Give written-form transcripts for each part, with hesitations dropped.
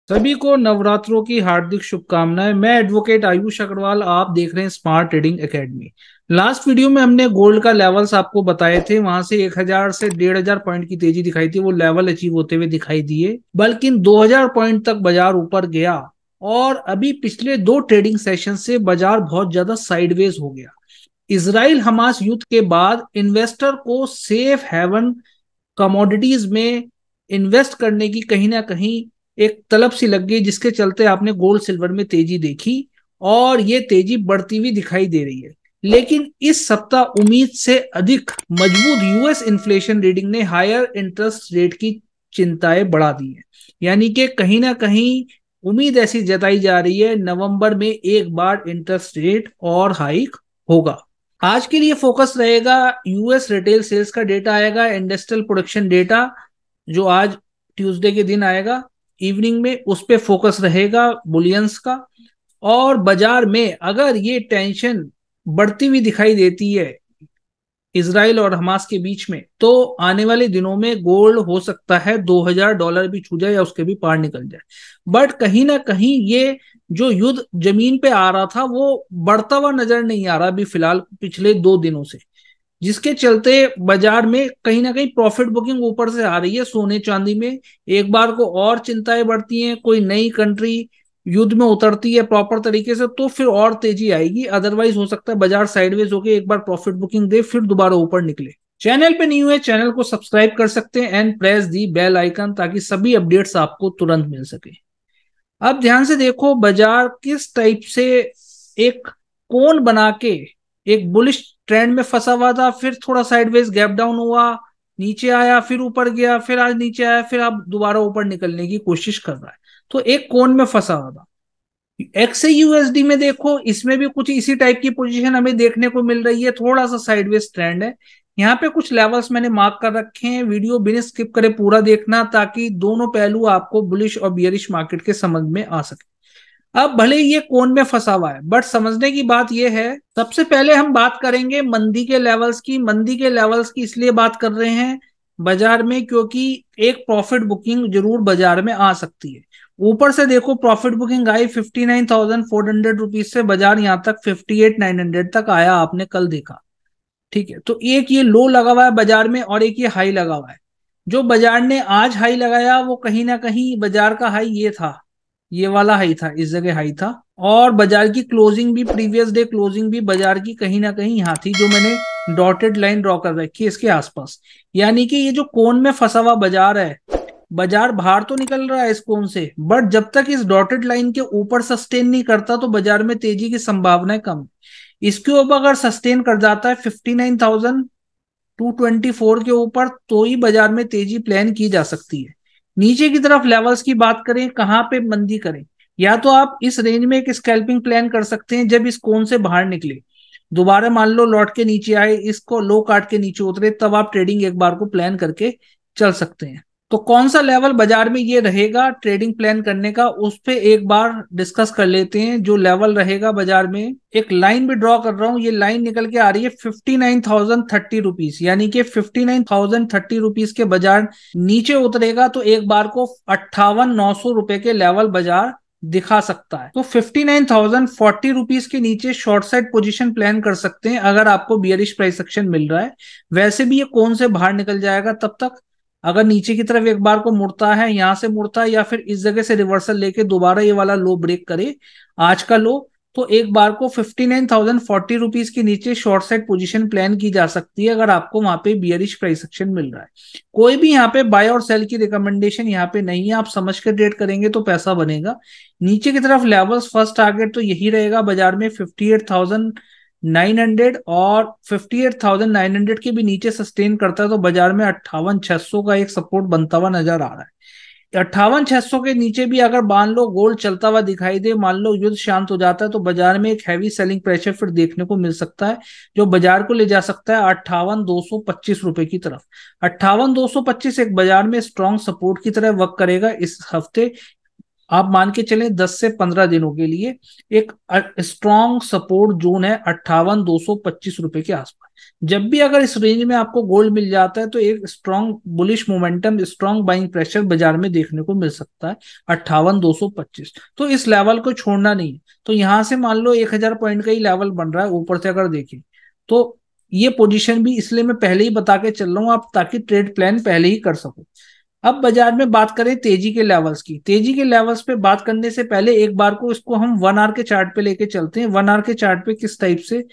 सभी को नवरात्रों की हार्दिक शुभकामनाएं। मैं एडवोकेट आयुष अग्रवाल, आप देख रहे हैं smart trading academy. Last video में हमने गोल्ड का लेवल्स आपको बताए थे, वहां से 1000 से 1500 पॉइंट की तेजी दिखाई थी, वो लेवल अचीव होते हुए दिखाई दिए, बल्कि 2000 पॉइंट तक बाजार ऊपर गया। और अभी पिछले दो ट्रेडिंग सेशन से बाजार बहुत ज्यादा साइडवेज हो गया। इसराइल हमास युद्ध के बाद इन्वेस्टर को सेफ हेवन कमोडिटीज में इन्वेस्ट करने की कहीं ना कहीं एक तलब सी लग गई, जिसके चलते आपने गोल्ड सिल्वर में तेजी देखी और ये तेजी बढ़ती हुई दिखाई दे रही है। लेकिन इस सप्ताह उम्मीद से अधिक मजबूत यूएस इन्फ्लेशन रीडिंग ने हायर इंटरेस्ट रेट की चिंताएं बढ़ा दी है। यानी कि कहीं ना कहीं उम्मीद ऐसी जताई जा रही है नवंबर में एक बार इंटरेस्ट रेट और हाइक होगा। आज के लिए फोकस रहेगा यूएस रिटेल सेल्स का डेटा आएगा, इंडस्ट्रियल प्रोडक्शन डेटा जो आज ट्यूसडे के दिन आएगा इवनिंग में, उस पे फोकस रहेगा बुलियंस का। और बाजार में अगर ये टेंशन बढ़ती हुई दिखाई देती है इसराइल और हमास के बीच में, तो आने वाले दिनों में गोल्ड हो सकता है $2000 भी छू जाए या उसके भी पार निकल जाए। बट कहीं ना कहीं ये जो युद्ध जमीन पे आ रहा था वो बढ़ता हुआ नजर नहीं आ रहा अभी फिलहाल पिछले 2 दिनों से, जिसके चलते बाजार में कहीं ना कहीं प्रॉफिट बुकिंग ऊपर से आ रही है। सोने चांदी में एक बार को और चिंताएं बढ़ती हैं, कोई नई कंट्री युद्ध में उतरती है प्रॉपर तरीके से तो फिर और तेजी आएगी, अदरवाइज हो सकता है बाजार साइडवेज होकर एक बार प्रॉफिट बुकिंग दे फिर दोबारा ऊपर निकले। चैनल पे नहीं हुए चैनल को सब्सक्राइब कर सकते हैं and press the bell icon, ताकि सभी अपडेट्स आपको तुरंत मिल सके। अब ध्यान से देखो बाजार किस टाइप से एक कोन बना के एक बुलिश ट्रेंड में फंसा हुआ था, फिर थोड़ा साइडवेज गैप डाउन हुआ, नीचे आया, फिर ऊपर गया, फिर आज नीचे आया, फिर अब दोबारा ऊपर निकलने की कोशिश कर रहा है। तो एक कोन में फंसा हुआ था। XAUSD में देखो, इसमें भी कुछ इसी टाइप की पोजीशन हमें देखने को मिल रही है, थोड़ा सा साइडवेज ट्रेंड है। यहाँ पे कुछ लेवल्स मैंने मार्क कर रखे हैं, वीडियो बिना स्किप करे पूरा देखना ताकि दोनों पहलू आपको बुलिश और बियरिश मार्केट के समझ में आ सके। अब भले ही ये कोन में फंसा हुआ है बट समझने की बात यह है, सबसे पहले हम बात करेंगे मंदी के लेवल्स की। मंदी के लेवल्स की इसलिए बात कर रहे हैं बाजार में क्योंकि एक प्रॉफिट बुकिंग जरूर बाजार में आ सकती है। ऊपर से देखो प्रॉफिट बुकिंग आई 59,400 रुपीज से, बाजार यहाँ तक 58,900 तक आया, आपने कल देखा। ठीक है, तो एक ये लो लगा हुआ है बाजार में और एक ये हाई लगा हुआ है। जो बाजार ने आज हाई लगाया वो कहीं ना कहीं बाजार का हाई ये था, ये वाला हाई था, इस जगह हाई था। और बाजार की क्लोजिंग भी, प्रीवियस डे क्लोजिंग भी बाजार की कहीं ना कहीं यहाँ थी, जो मैंने डॉटेड लाइन ड्रॉ कर रखी है इसके आसपास। यानी कि ये जो कोन में फंसा हुआ बाजार है, बाजार बाहर तो निकल रहा है इस कोन से, बट जब तक इस डॉटेड लाइन के ऊपर सस्टेन नहीं करता तो बाजार में तेजी की संभावना कम। इसके ऊपर अगर सस्टेन कर जाता है 59,224 के ऊपर, तो ही बाजार में तेजी प्लान की जा सकती है। नीचे की तरफ लेवल्स की बात करें, कहां पे मंदी करें, या तो आप इस रेंज में एक स्कैल्पिंग प्लान कर सकते हैं जब इस कोन से बाहर निकले, दोबारा मान लो लौट के नीचे आए, इसको लो काट के नीचे उतरे, तब आप ट्रेडिंग एक बार को प्लान करके चल सकते हैं। तो कौन सा लेवल बाजार में ये रहेगा ट्रेडिंग प्लान करने का, उस पे एक बार डिस्कस कर लेते हैं। जो लेवल रहेगा बाजार में, एक लाइन भी ड्रॉ कर रहा हूं, ये लाइन निकल के आ रही है 59,030 रुपीज, यानी कि 59,030 के बाजार नीचे उतरेगा तो एक बार को 58,900 रुपए के लेवल बाजार दिखा सकता है। तो 59,040 रुपीज के नीचे शॉर्ट साइड पोजीशन प्लान कर सकते हैं अगर आपको बियरिश प्राइस एक्शन मिल रहा है। वैसे भी ये कौन से बाहर निकल जाएगा तब तक, अगर नीचे की तरफ एक बार को मुड़ता है, यहां से मुड़ता है या फिर इस जगह से रिवर्सल लेके दोबारा ये वाला लो ब्रेक करे आज का लो, तो एक बार को 59,040 रुपीज के नीचे शॉर्ट साइड पोजीशन प्लान की जा सकती है अगर आपको वहां पे बियरिश प्राइस एक्शन मिल रहा है। कोई भी यहाँ पे बाय और सेल की रिकमेंडेशन यहाँ पे नहीं है, आप समझ कर ट्रेड करेंगे तो पैसा बनेगा। नीचे की तरफ लेवल्स, फर्स्ट टारगेट तो यही रहेगा बाजार में 58,900, और 58,900 के भी नीचे सस्टेन करता है तो बाजार में 58,600 का एक सपोर्ट बनता हुआ नजर आ रहा है। 58,600 के नीचे भी अगर मान लो गोल्ड चलता हुआ दिखाई दे, मान लो युद्ध शांत हो जाता है, तो बाजार में एक हैवी सेलिंग प्रेशर फिर देखने को मिल सकता है, जो बाजार को ले जा सकता है 58,225 की तरफ। 58,225 एक बाजार में स्ट्रॉन्ग सपोर्ट की तरह वर्क करेगा इस हफ्ते। आप मान के चलें 10 से 15 दिनों के लिए एक स्ट्रॉन्ग सपोर्ट जोन है 58,225 रुपए के आसपास। जब भी अगर इस रेंज में आपको गोल्ड मिल जाता है तो एक strong bullish momentum, strong buying pressure बाजार में देखने को मिल सकता है 58,225। तो इस लेवल को छोड़ना नहीं है। तो यहां से मान लो 1,000 पॉइंट का ही लेवल बन रहा है ऊपर से अगर देखें तो। ये पोजीशन भी इसलिए मैं पहले ही बता के चल रहा हूं आप, ताकि ट्रेड प्लान पहले ही कर सको। अब बाजार में बात करें तेजी के लेवल्स की। तेजी के लेवल्स पे बात करने से पहले एक बार को इसको हम 1 आवर के चार्ट पे लेके चलते हैं। 1 आवर के चार्ट पे किस टाइप से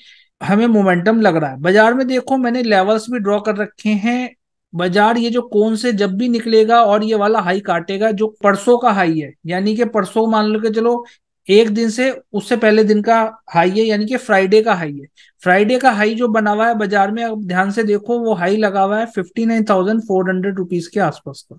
हमें मोमेंटम लग रहा है बाजार में। देखो मैंने लेवल्स भी ड्रॉ कर रखे हैं। बाजार ये जो कोन से जब भी निकलेगा और ये वाला हाई काटेगा जो परसों का हाई है, यानी कि परसों मान लो कि चलो एक दिन से उससे पहले दिन का हाई है, यानी कि फ्राइडे का हाई है। फ्राइडे का हाई जो बना हुआ है बाजार में, अब ध्यान से देखो, वो हाई लगा हुआ है 59,400 रुपीज के आसपास का।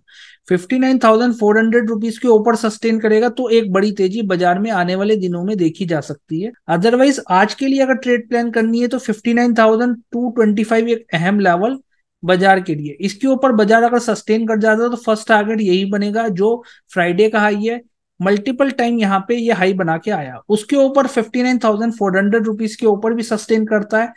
59,400 रुपीज के ऊपर सस्टेन करेगा तो एक बड़ी तेजी बाजार में आने वाले दिनों में देखी जा सकती है। अदरवाइज आज के लिए अगर ट्रेड प्लान करनी है तो 59,225 एक अहम लेवल बाजार के लिए। इसके ऊपर बाजार अगर सस्टेन कर जाता है तो फर्स्ट टारगेट यही बनेगा जो फ्राइडे का हाई है। मल्टीपल टाइम यहाँ पे ये हाई बना के आया, उसके ऊपर 59,400 रुपीज के ऊपर भी सस्टेन करता है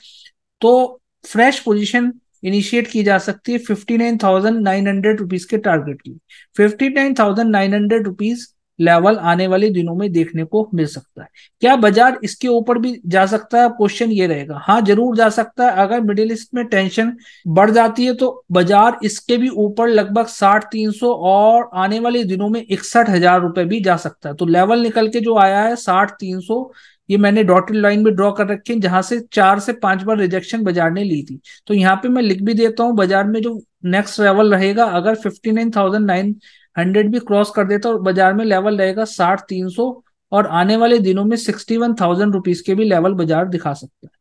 तो फ्रेश पोजीशन इनिशिएट की जा सकती है 59,900 रुपीज के टारगेट की। 59,900 रुपीज लेवल आने वाले दिनों में देखने को मिल सकता है। क्या बाजार इसके ऊपर भी जा सकता है? क्वेश्चन ये रहेगा। हाँ जरूर जा सकता है। अगर मिडिल ईस्ट में टेंशन बढ़ जाती है तो बाजार इसके भी ऊपर लगभग 60,300 और आने वाले दिनों में 61,000 रुपए भी जा सकता है। तो लेवल निकल के जो आया है 60,300, ये मैंने डॉटेड लाइन में ड्रॉ कर रखी है जहां से 4 से 5 बार रिजेक्शन बाजार ने ली थी। तो यहाँ पे मैं लिख भी देता हूँ बाजार में जो नेक्स्ट लेवल रहेगा, अगर 59,900 भी क्रॉस कर देता और बाजार में लेवल रहेगा 60,300 और आने वाले दिनों में 61,000 रुपीज के भी लेवल बाजार दिखा सकता है।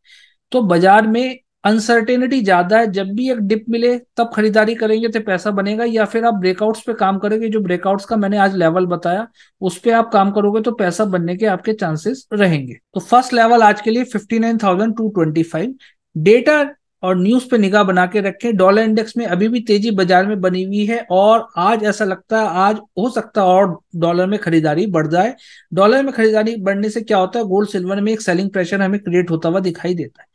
तो बाजार में अनसर्टेनिटी ज्यादा है। जब भी एक डिप मिले तब खरीदारी करेंगे तो पैसा बनेगा, या फिर आप ब्रेकआउट्स पे काम करेंगे। जो ब्रेकआउट्स का मैंने आज लेवल बताया उस पे आप काम करोगे तो पैसा बनने के आपके चांसेस रहेंगे। तो फर्स्ट लेवल आज के लिए 59,225। डेटा और न्यूज पे निगाह बना के रखें। डॉलर इंडेक्स में अभी भी तेजी बाजार में बनी हुई है और आज ऐसा लगता है आज हो सकता है और डॉलर में खरीदारी बढ़ जाए। डॉलर में खरीदारी बढ़ने से क्या होता है, गोल्ड सिल्वर में एक सेलिंग प्रेशर हमें क्रिएट होता हुआ दिखाई देता है।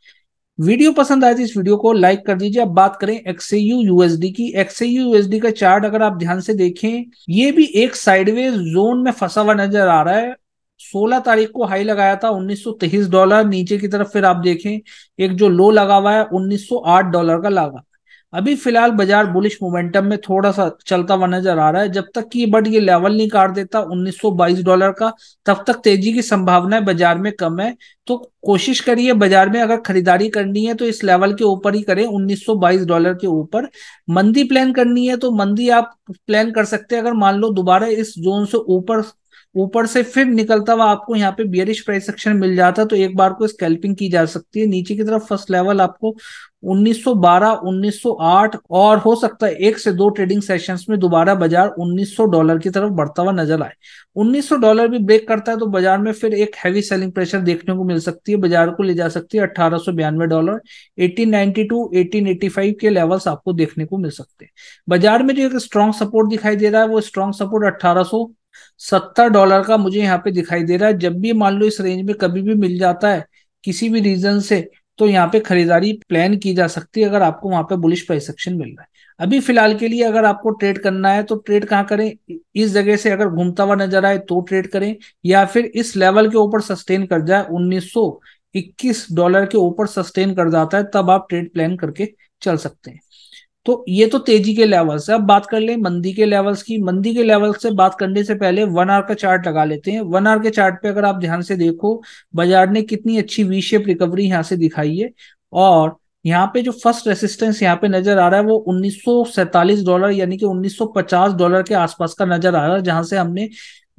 वीडियो पसंद आए तो इस वीडियो को लाइक कर दीजिए। अब बात करें एक्सएयू यूएसडी की। एक्सएयू यूएसडी का चार्ट अगर आप ध्यान से देखें, ये भी एक साइडवेज जोन में फंसा हुआ नजर आ रहा है। 16 तारीख को हाई लगाया था $1923, नीचे की तरफ फिर आप देखें एक जो लो लगा हुआ है $1908 का लगा। अभी फिलहाल बाजार बुलिश मोमेंटम में थोड़ा सा चलता हुआ नजर आ रहा है। जब तक कि बट ये लेवल नहीं काट देता $1922 का, तब तक तेजी की संभावना बाजार में कम है। तो कोशिश करिए बाजार में अगर खरीदारी करनी है तो इस लेवल के ऊपर ही करें, $1922 के ऊपर। मंदी प्लान करनी है तो मंदी आप प्लान कर सकते हैं अगर मान लो दोबारा इस जोन से ऊपर ऊपर से फिर निकलता हुआ आपको यहाँ पे बियरिश प्राइस एक्शन मिल जाता तो एक बार को स्कैल्पिंग की जा सकती है। नीचे की तरफ फर्स्ट लेवल आपको 1912, 1908 और हो सकता है 1 से 2 ट्रेडिंग सेशंस में दोबारा बाजार $1900 की तरफ बढ़ता हुआ नजर आए। $1900 भी ब्रेक करता है तो बाजार में फिर एक हैवी सेलिंग प्रेशर देखने को मिल सकती है। बाजार को ले जा सकती है $1892, 1892, 1885 के लेवल्स आपको देखने को मिल सकते हैं। बाजार में जो एक स्ट्रॉन्ग सपोर्ट दिखाई दे रहा है वो स्ट्रॉन्ग सपोर्ट $1870 का मुझे यहाँ पे दिखाई दे रहा है। जब भी मान लो इस रेंज में कभी भी मिल जाता है किसी भी रीजन से तो यहाँ पे खरीदारी प्लान की जा सकती है अगर आपको वहां पे बुलिश प्राइस एक्शन मिल रहा है। अभी फिलहाल के लिए अगर आपको ट्रेड करना है तो ट्रेड कहाँ करें, इस जगह से अगर घूमता हुआ नजर आए तो ट्रेड करें, या फिर इस लेवल के ऊपर सस्टेन कर जाए $1921 के ऊपर सस्टेन कर जाता है तब आप ट्रेड प्लान करके चल सकते हैं। तो ये तो तेजी के लेवल्स है। अब बात कर ले मंदी के लेवल्स की। मंदी के लेवल से बात करने से पहले 1 आवर का चार्ट लगा लेते हैं। 1 आवर के चार्ट पे अगर आप ध्यान से देखो बाजार ने कितनी अच्छी वी शेप रिकवरी यहाँ से दिखाई है और यहाँ पे जो फर्स्ट रेसिस्टेंस यहाँ पे नजर आ रहा है वो $1947 यानी कि $1950 के आसपास का नजर आ रहा है, जहां से हमने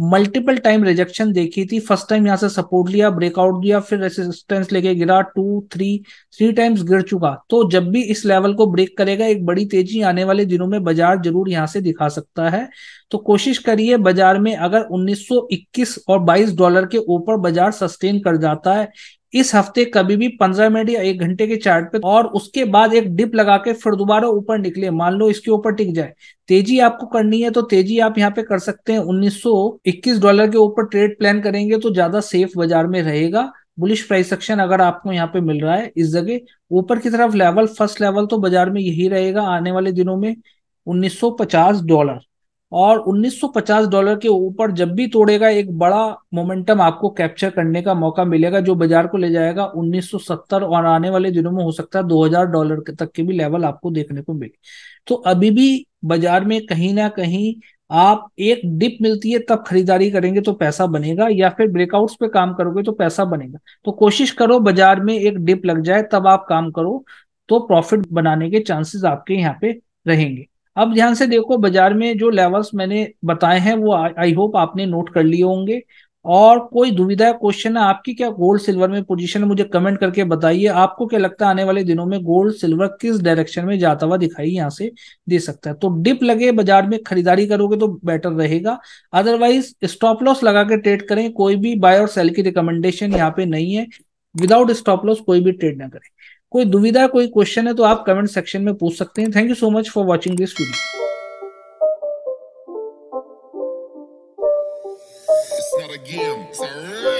मल्टीपल टाइम रिजेक्शन देखी थी। फर्स्ट टाइम यहाँ से सपोर्ट लिया, ब्रेकआउट दिया, फिर रेसिस्टेंस लेके गिरा, 2 3 टाइम्स गिर चुका। तो जब भी इस लेवल को ब्रेक करेगा एक बड़ी तेजी आने वाले दिनों में बाजार जरूर यहाँ से दिखा सकता है। तो कोशिश करिए बाजार में अगर 1921 और $22 के ऊपर बाजार सस्टेन कर जाता है इस हफ्ते कभी भी 15 मिनट या 1 घंटे के चार्ट पे और उसके बाद एक डिप लगा के फिर दोबारा ऊपर निकले, मान लो इसके ऊपर टिक जाए, तेजी आपको करनी है तो तेजी आप यहाँ पे कर सकते हैं। $1921 के ऊपर ट्रेड प्लान करेंगे तो ज्यादा सेफ बाजार में रहेगा। बुलिश प्राइस एक्शन अगर आपको यहाँ पे मिल रहा है इस जगह, ऊपर की तरफ लेवल, फर्स्ट लेवल तो बाजार में यही रहेगा आने वाले दिनों में, $1950। और $1950 के ऊपर जब भी तोड़ेगा एक बड़ा मोमेंटम आपको कैप्चर करने का मौका मिलेगा जो बाजार को ले जाएगा 1970, और आने वाले दिनों में हो सकता है $2000 तक के भी लेवल आपको देखने को मिले। तो अभी भी बाजार में कहीं ना कहीं आप एक डिप मिलती है तब खरीदारी करेंगे तो पैसा बनेगा, या फिर ब्रेकआउट्स पे काम करोगे तो पैसा बनेगा। तो कोशिश करो बाजार में एक डिप लग जाए तब आप काम करो, तो प्रॉफिट बनाने के चांसेस आपके यहाँ पे रहेंगे। अब ध्यान से देखो बाजार में जो लेवल्स मैंने बताए हैं वो आई होप आपने नोट कर लिए होंगे। और कोई दुविधा या क्वेश्चन है आपकी क्या गोल्ड सिल्वर में पोजीशन है, मुझे कमेंट करके बताइए। आपको क्या लगता है आने वाले दिनों में गोल्ड सिल्वर किस डायरेक्शन में जाता हुआ दिखाई यहाँ से दे सकता है? तो डिप लगे बाजार में खरीदारी करोगे तो बेटर रहेगा, अदरवाइज स्टॉप लॉस लगा के ट्रेड करें। कोई भी बाय और सेल की रिकमेंडेशन यहाँ पे नहीं है, विदाउट स्टॉप लॉस कोई भी ट्रेड ना करें। कोई दुविधा कोई क्वेश्चन है तो आप कमेंट सेक्शन में पूछ सकते हैं। Thank you so much for watching this video. It's not a game, it's a rap.